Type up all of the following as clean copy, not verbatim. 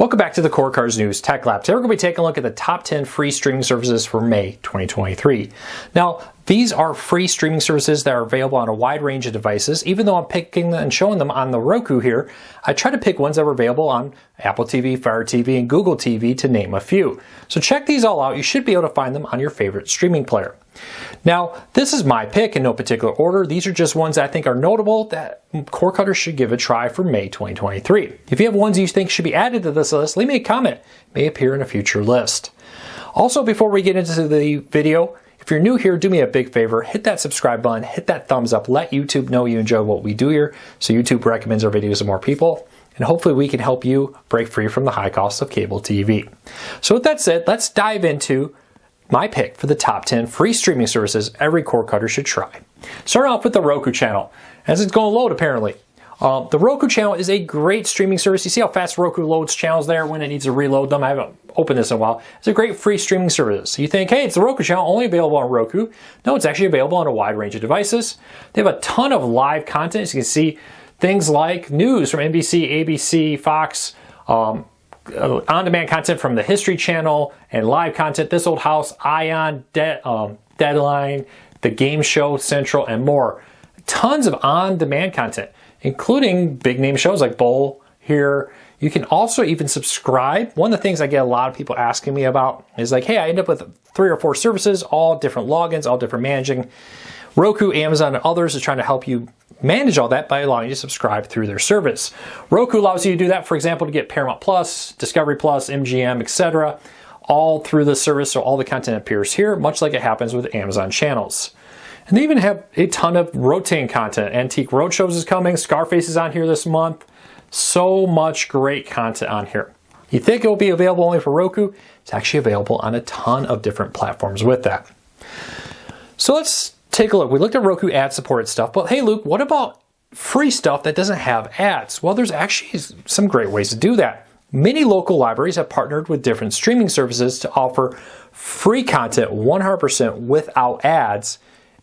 Welcome back to the Core Cars News Tech Lab. Today we're going to be taking a look at the top 10 free streaming services for May 2023. Now, these are free streaming services that are available on a wide range of devices. Even though I'm picking and showing them on the Roku here, I try to pick ones that are available on Apple TV, Fire TV, and Google TV, to name a few. So check these all out. You should be able to find them on your favorite streaming player. Now, this is my pick in no particular order. These are just ones I think are notable that core cutters should give a try for May 2023. If you have ones you think should be added to this list, leave me a comment. It may appear in a future list. Also, before we get into the video, if you're new here, do me a big favor. Hit that subscribe button, hit that thumbs up, let YouTube know you enjoy what we do here so YouTube recommends our videos to more people. And hopefully we can help you break free from the high cost of cable TV. So with that said, let's dive into my pick for the top 10 free streaming services every core cutter should try. Starting off with the Roku Channel, as it's going to load apparently. The Roku Channel is a great streaming service. You see how fast Roku loads channels there when it needs to reload them? I haven't opened this in a while. It's a great free streaming service. You think, hey, it's the Roku Channel, only available on Roku. No, it's actually available on a wide range of devices. They have a ton of live content. As you can see, things like news from NBC, ABC, Fox, on-demand content from the History Channel, and live content, This Old House, Ion, Deadline, The Game Show Central, and more. Tons of on-demand content, including big-name shows like Bowl here. You can also even subscribe. One of the things I get a lot of people asking me about is like, hey, I end up with 3 or 4 services, all different logins, all different managing. Roku, Amazon, and others are trying to help you manage all that by allowing you to subscribe through their service. Roku allows you to do that, for example, to get Paramount Plus, Discovery Plus, MGM, etc., all through the service, so all the content appears here, much like it happens with Amazon channels. And they even have a ton of rotating content. Antique Roadshows is coming, Scarface is on here this month. So much great content on here. You think it will be available only for Roku? It's actually available on a ton of different platforms with that. So let's take a look. We looked at Roku ad-supported stuff, but hey, Luke, what about free stuff that doesn't have ads? Well, there's actually some great ways to do that. Many local libraries have partnered with different streaming services to offer free content 100% without ads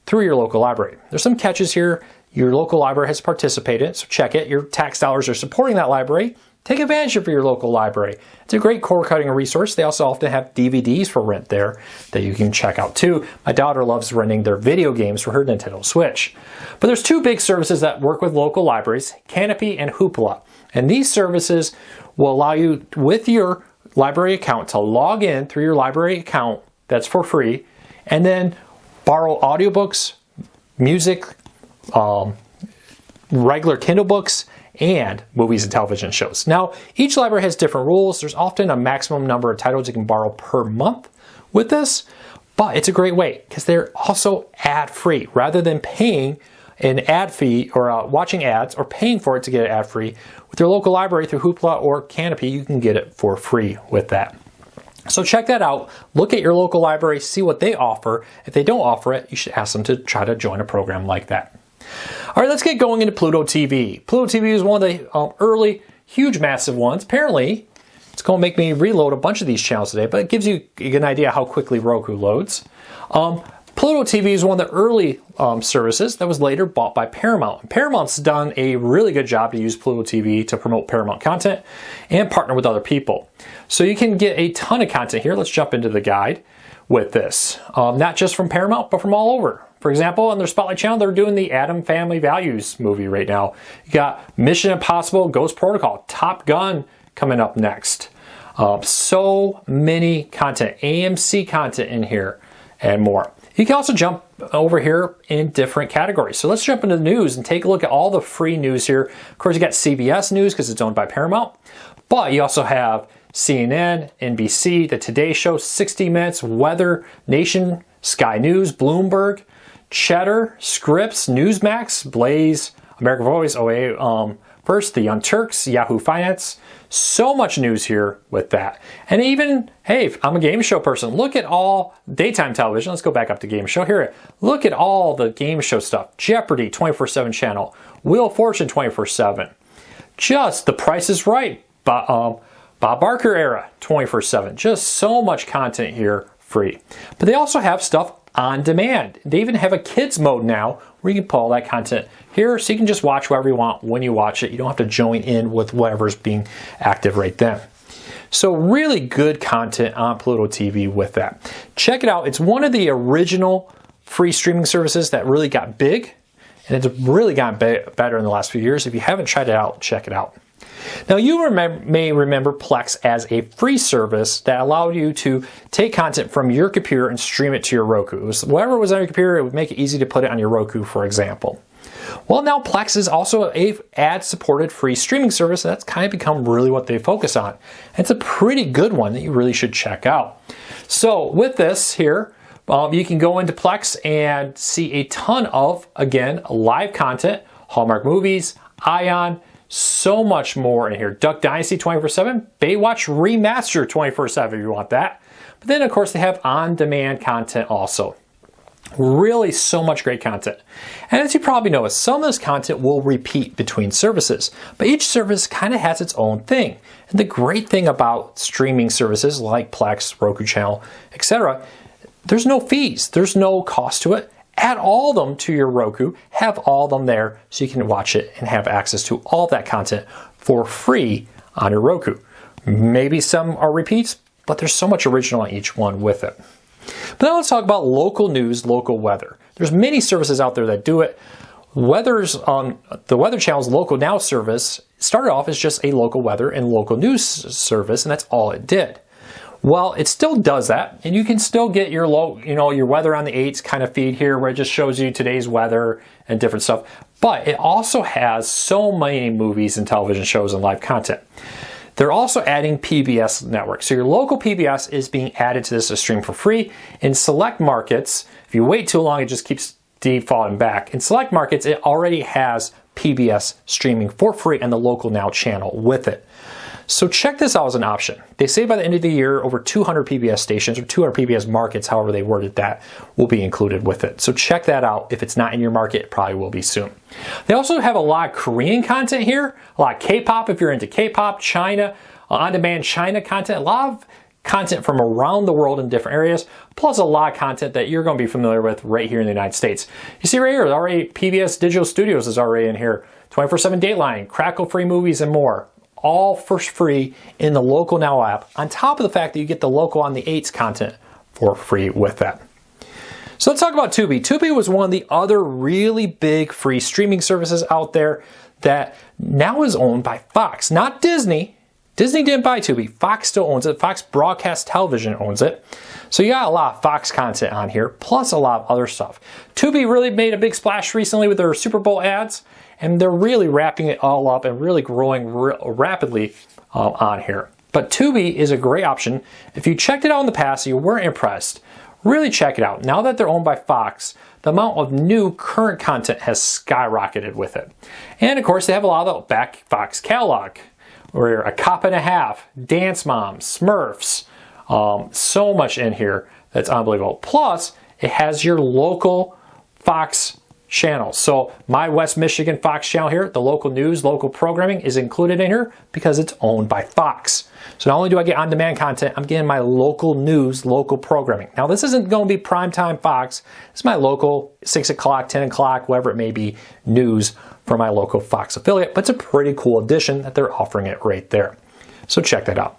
through your local library. There's some catches here. Your local library has participated, so check it. Your tax dollars are supporting that library. Take advantage of your local library. It's a great core cutting resource. They also often have DVDs for rent there that you can check out too. My daughter loves renting their video games for her Nintendo Switch. But there's 2 big services that work with local libraries, Canopy and Hoopla. And these services will allow you, with your library account, to log in through your library account that's for free, and then borrow audiobooks, music, regular Kindle books, and movies and television shows. Now, each library has different rules. There's often a maximum number of titles you can borrow per month with this, but it's a great way because they're also ad-free. Rather than paying an ad fee or watching ads or paying for it to get it ad-free, with your local library through Hoopla or Canopy, you can get it for free with that. So check that out. Look at your local library, see what they offer. If they don't offer it, you should ask them to try to join a program like that. All right, let's get going into Pluto TV. Pluto TV is one of the early, huge, massive ones. Apparently, it's going to make me reload a bunch of these channels today, but it gives you an idea how quickly Roku loads. Pluto TV is one of the early services that was later bought by Paramount. And Paramount's done a really good job to use Pluto TV to promote Paramount content and partner with other people. So you can get a ton of content here. Let's jump into the guide with this. Not just from Paramount, but from all over. For example, on their Spotlight channel, they're doing the Atom Family Values movie right now. You got Mission Impossible, Ghost Protocol, Top Gun coming up next. So many content, AMC content in here, and more. You can also jump over here in different categories. So let's jump into the news and take a look at all the free news here. Of course, you got CBS News because it's owned by Paramount, but you also have CNN, NBC, The Today Show, 60 Minutes, Weather, Nation, Sky News, Bloomberg, Cheddar, Scripps, Newsmax, Blaze, American Voice, OA First, The Young Turks, Yahoo Finance. So much news here with that. And even, hey, if I'm a game show person, look at all daytime television. Let's go back up to game show here. Look at all the game show stuff. Jeopardy, 24/7 channel. Wheel of Fortune, 24/7. Just The Price is Right, Bob Barker era, 24/7. Just so much content here, free. But they also have stuff on demand. They even have a kids mode now where you can pull all that content here so you can just watch whatever you want when you watch it. You don't have to join in with whatever's being active right then. So really good content on Pluto TV with that. Check it out. It's one of the original free streaming services that really got big, and it's really gotten better in the last few years. If you haven't tried it out, check it out. Now you may remember Plex as a free service that allowed you to take content from your computer and stream it to your Roku. It was whatever was on your computer, it would make it easy to put it on your Roku, for example. Well, now Plex is also a ad-supported free streaming service. That's kind of become really what they focus on. And it's a pretty good one that you really should check out. So with this here, you can go into Plex and see a ton of, again, live content, Hallmark movies, Ion, so much more in here. Duck Dynasty 24/7, Baywatch Remastered 24/7 if you want that. But then, of course, they have on-demand content also. Really so much great content. And as you probably noticed, some of this content will repeat between services, but each service kind of has its own thing. And the great thing about streaming services like Plex, Roku Channel, etc., there's no fees, there's no cost to it. Add all of them to your Roku, have all of them there so you can watch it and have access to all of that content for free on your Roku. Maybe some are repeats, but there's so much original on each one with it. But now let's talk about local news, local weather. There's many services out there that do it. The Weather Channel's Local Now service started off as just a local weather and local news service, and that's all it did. Well, it still does that, and you can still get your your weather on the 8s kind of feed here, where it just shows you today's weather and different stuff. But it also has so many movies and television shows and live content. They're also adding PBS networks. So your local PBS is being added to this to stream for free. In select markets, if you wait too long, it just keeps defaulting back. In select markets, it already has PBS streaming for free and the Local Now channel with it. So check this out as an option. They say by the end of the year, over 200 PBS stations or 200 PBS markets, however they worded that, will be included with it. So check that out. If it's not in your market, it probably will be soon. They also have a lot of Korean content here, a lot of K-pop if you're into K-pop, China, on-demand China content, a lot of content from around the world in different areas, plus a lot of content that you're going to be familiar with right here in the United States. You see right here, already PBS Digital Studios is already in here, 24/7 Dateline, Crackle Free Movies, and more. All for free in the Local Now app, on top of the fact that you get the Local on the 8s content for free with that. So let's talk about Tubi. Tubi was one of the other really big free streaming services out there that now is owned by Fox, not Disney. Disney didn't buy Tubi. Fox still owns it. Fox Broadcast Television owns it. So you got a lot of Fox content on here, plus a lot of other stuff. Tubi really made a big splash recently with their Super Bowl ads, and they're really wrapping it all up and really growing rapidly on here. But Tubi is a great option. If you checked it out in the past and you weren't impressed, really check it out. Now that they're owned by Fox, the amount of new current content has skyrocketed with it. And of course, they have a lot of the back Fox catalog, or A Cop and a Half, Dance Moms, Smurfs, so much in here that's unbelievable. Plus, it has your local Fox channel. So my West Michigan Fox channel here, the local news, local programming is included in here because it's owned by Fox. So not only do I get on-demand content, I'm getting my local news, local programming. Now this isn't going to be primetime Fox. It's my local 6 o'clock, 10 o'clock, whatever it may be, news from my local Fox affiliate. But it's a pretty cool addition that they're offering it right there. So check that out.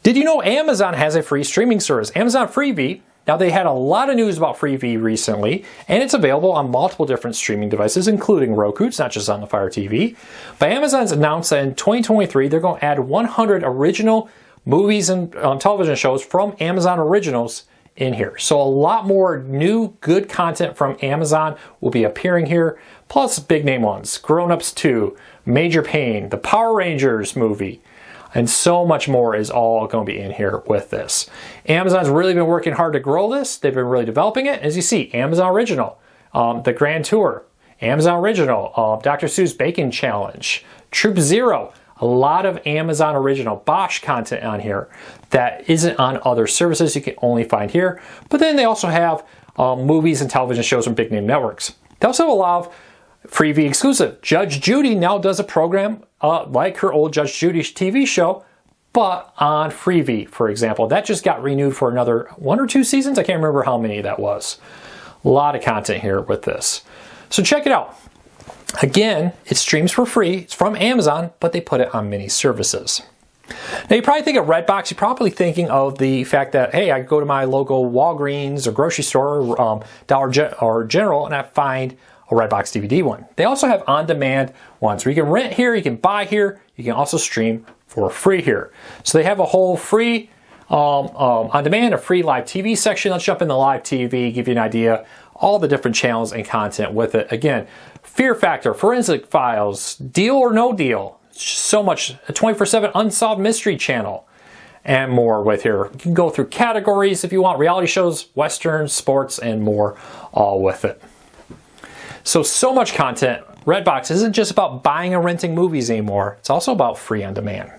Did you know Amazon has a free streaming service, Amazon Freebie? Now they had a lot of news about Freebie recently, and it's available on multiple different streaming devices, including Roku. It's not just on the Fire TV. But Amazon's announced that in 2023, they're going to add 100 original movies and television shows from Amazon Originals in here. So a lot more new, good content from Amazon will be appearing here, plus big name ones. Grown Ups 2, Major Pain, the Power Rangers movie, and so much more is all going to be in here with this. Amazon's really been working hard to grow this. They've been really developing it. As you see, Amazon Original, The Grand Tour, Amazon Original, Dr. Seuss Baking Challenge, Troop Zero, a lot of Amazon Original Bosch content on here that isn't on other services you can only find here. But then they also have movies and television shows from big name networks. They also have a lot of Freebie exclusive. Judge Judy now does a program like her old Judge Judy TV show, but on Freebie, for example. That just got renewed for another 1 or 2 seasons. I can't remember how many that was. A lot of content here with this. So check it out. Again, it streams for free. It's from Amazon, but they put it on many services. Now you probably think of Redbox, you're probably thinking of the fact that, hey, I go to my local Walgreens or grocery store, or General, and I find a Redbox DVD one. They also have on-demand ones where you can rent here, you can buy here, you can also stream for free here. So they have a whole free on-demand, a free live TV section. Let's jump in the live TV, give you an idea, all the different channels and content with it. Again, Fear Factor, Forensic Files, Deal or No Deal, so much, a 24/7 Unsolved Mystery channel, and more with here. You can go through categories if you want, reality shows, westerns, sports, and more, all with it. So much content. Redbox isn't just about buying or renting movies anymore. It's also about free on demand.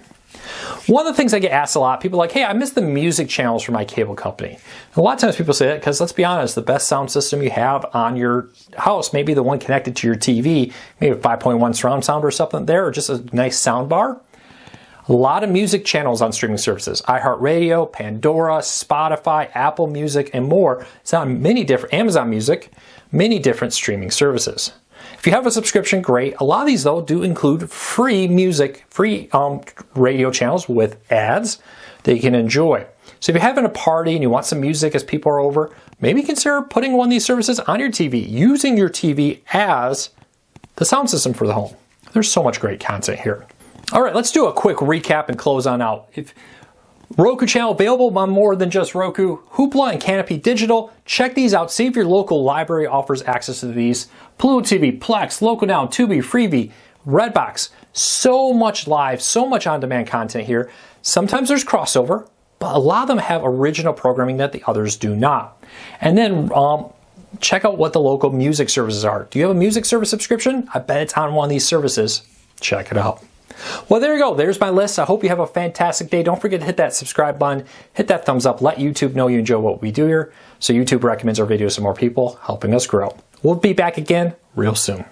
One of the things I get asked a lot, people are like, hey, I miss the music channels from my cable company. And a lot of times people say that because, let's be honest, the best sound system you have on your house, maybe the one connected to your TV, maybe a 5.1 surround sound or something there, or just a nice sound bar. A lot of music channels on streaming services, iHeartRadio, Pandora, Spotify, Apple Music, and more. It's on many different, Amazon Music, many different streaming services. If you have a subscription, great. A lot of these, though, do include free music, free radio channels with ads that you can enjoy. So if you're having a party and you want some music as people are over, maybe consider putting one of these services on your TV, using your TV as the sound system for the home. There's so much great content here. All right, let's do a quick recap and close on out. Roku Channel available on more than just Roku, Hoopla, and Canopy Digital. Check these out. See if your local library offers access to these. Pluto TV, Plex, Roku Now, Tubi, Freebie, Redbox. So much live, so much on-demand content here. Sometimes there's crossover, but a lot of them have original programming that the others do not. And then check out what the local music services are. Do you have a music service subscription? I bet it's on one of these services. Check it out. Well, there you go. There's my list. I hope you have a fantastic day. Don't forget to hit that subscribe button, hit that thumbs up, let YouTube know you enjoy what we do here, so YouTube recommends our videos to more people, helping us grow. We'll be back again real soon.